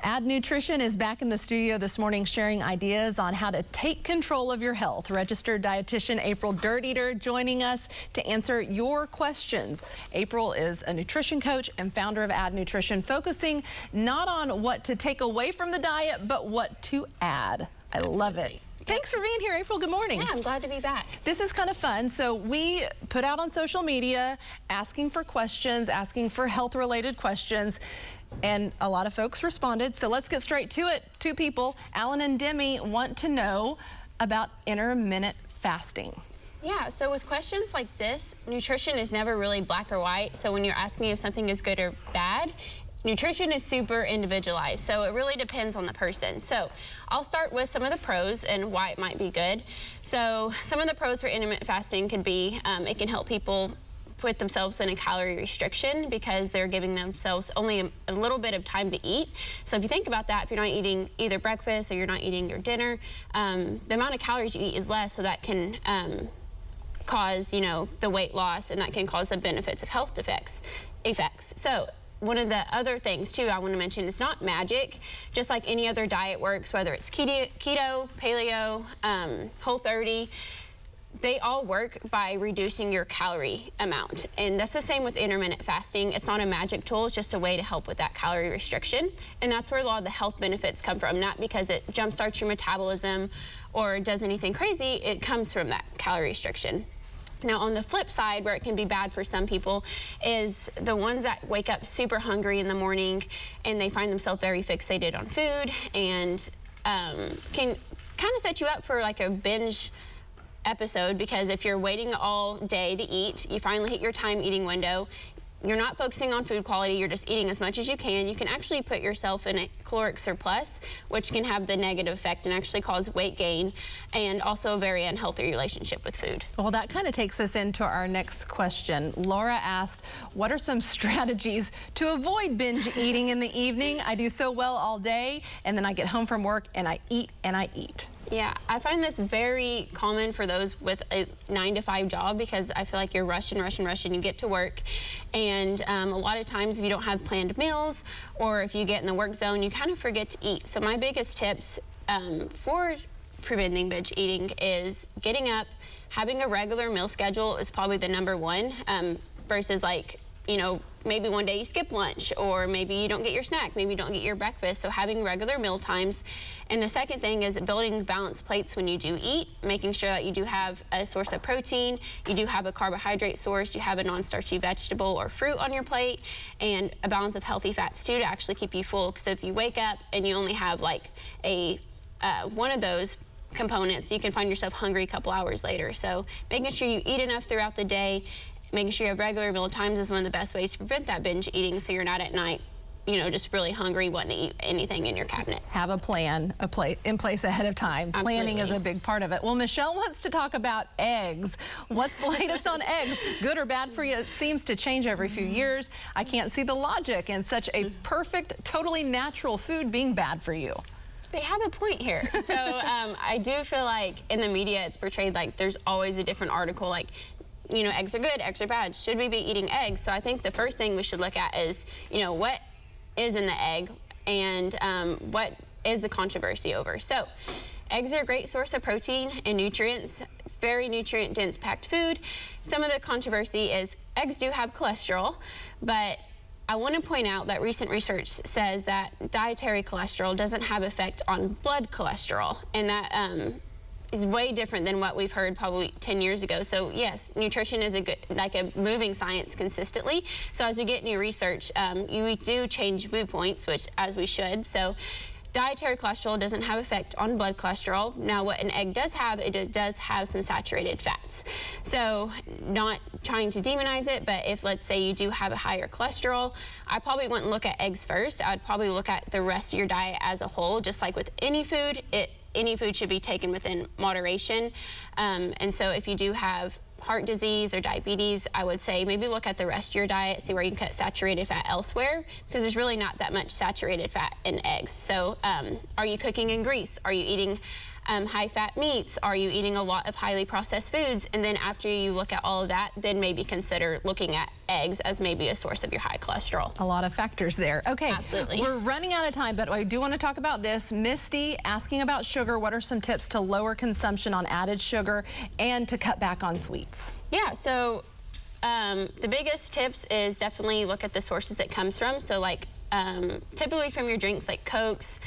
Ad Nutrition is back in the studio this morning sharing ideas on how to take control of your health. Registered dietitian April Dirteater joining us to answer your questions. April is a nutrition coach and founder of Ad Nutrition, focusing not on what to take away from the diet, but what to add. I love it. Thanks for being here, April. Good morning. Yeah, I'm glad to be back. This is kind of fun. So we put out on social media asking for questions, asking for health-related questions, and a lot of folks responded. So let's get straight to it. Two people, Alan and Demi, want to know about intermittent fasting. Yeah, so with questions like this, nutrition is never really black or white. So when you're asking if something is good or bad, nutrition is super individualized, so it really depends on the person. So I'll start with some of the pros and why it might be good. So some of the pros for intermittent fasting could be it can help people put themselves in a calorie restriction because they're giving themselves only a little bit of time to eat. So if you think about that, if you're not eating either breakfast or you're not eating your dinner, the amount of calories you eat is less, so that can cause, the weight loss, and that can cause the benefits of health effects. So one of the other things too I want to mention, it's not magic. Just like any other diet works, whether it's keto, paleo, Whole30, they all work by reducing your calorie amount. And that's the same with intermittent fasting. It's not a magic tool, it's just a way to help with that calorie restriction. And that's where a lot of the health benefits come from, not because it jumpstarts your metabolism or does anything crazy. It comes from that calorie restriction. Now, on the flip side, where it can be bad for some people, is the ones that wake up super hungry in the morning and they find themselves very fixated on food, and can kind of set you up for like a binge episode, because if you're waiting all day to eat, you finally hit your time eating window, you're not focusing on food quality, you're just eating as much as you can actually put yourself in a caloric surplus, which can have the negative effect and actually cause weight gain and also a very unhealthy relationship with food. Well, that kind of takes us into our next question. Laura asked, what are some strategies to avoid binge eating in the evening? I do so well all day, and then I get home from work and I eat and I eat. Yeah, I find this very common for those with a 9-to-5 job, because I feel like you're rushing, you get to work, and a lot of times if you don't have planned meals or if you get in the work zone, you kind of forget to eat. So my biggest tips for preventing binge eating is getting up, having a regular meal schedule is probably the #1, versus like, maybe one day you skip lunch, or maybe you don't get your snack, maybe you don't get your breakfast. So having regular meal times. And the second thing is building balanced plates when you do eat, making sure that you do have a source of protein, you do have a carbohydrate source, you have a non-starchy vegetable or fruit on your plate, and a balance of healthy fats too, to actually keep you full. So if you wake up and you only have like one of those components, you can find yourself hungry a couple hours later. So making sure you eat enough throughout the day, making sure you have regular meal times is one of the best ways to prevent that binge eating, so you're not at night, just really hungry, wanting to eat anything in your cabinet. Have a plan in place ahead of time. Absolutely. Planning is a big part of it. Well, Michelle wants to talk about eggs. What's the latest on eggs? Good or bad for you? It seems to change every few years. I can't see the logic in such a perfect, totally natural food being bad for you. They have a point here. So I do feel like in the media it's portrayed like there's always a different article, like, eggs are good, eggs are bad. Should we be eating eggs? So I think the first thing we should look at is, what is in the egg, and what is the controversy over. So eggs are a great source of protein and nutrients, very nutrient-dense packed food. Some of the controversy is eggs do have cholesterol, but I want to point out that recent research says that dietary cholesterol doesn't have effect on blood cholesterol, and that is way different than what we've heard probably 10 years ago. So yes, nutrition is a moving science consistently. So as we get new research, we do change viewpoints, which as we should. So dietary cholesterol doesn't have effect on blood cholesterol. Now what an egg does have, it does have some saturated fats. So not trying to demonize it, but if let's say you do have a higher cholesterol, I probably wouldn't look at eggs first. I'd probably look at the rest of your diet as a whole. Just like with any food, any food should be taken within moderation. And so if you do have heart disease or diabetes, I would say maybe look at the rest of your diet, see where you can cut saturated fat elsewhere, because there's really not that much saturated fat in eggs. So are you cooking in grease? Are you eating high-fat meats? Are you eating a lot of highly processed foods? And then after you look at all of that, then maybe consider looking at eggs as maybe a source of your high cholesterol. A lot of factors there. Okay, absolutely. We're running out of time, but I do want to talk about this. Misty asking about sugar. What are some tips to lower consumption on added sugar and to cut back on sweets? Yeah, so the biggest tips is definitely look at the sources it comes from. So like typically from your drinks like Cokes,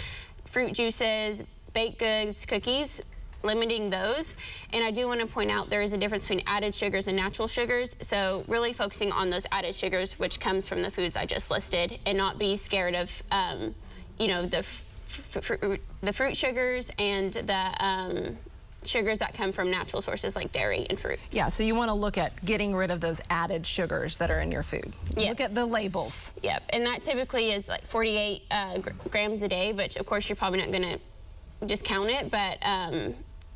fruit juices, baked goods, cookies, limiting those. And I do want to point out there is a difference between added sugars and natural sugars. So really focusing on those added sugars, which comes from the foods I just listed, and not be scared of, you know, the fruit sugars and the sugars that come from natural sources like dairy and fruit. Yeah, so you want to look at getting rid of those added sugars that are in your food. Yes. Look at the labels. Yep, and that typically is like 48 grams a day, which of course you're probably not going to discount it, but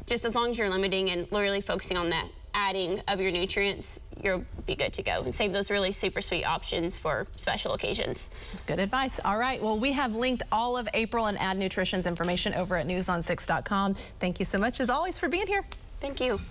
just as long as you're limiting and literally focusing on that adding of your nutrients, you'll be good to go and save those really super sweet options for special occasions. Good advice. All right, well, we have linked all of April and Add Nutrition's information over at newson6.com. Thank you so much, as always, for being here. Thank you.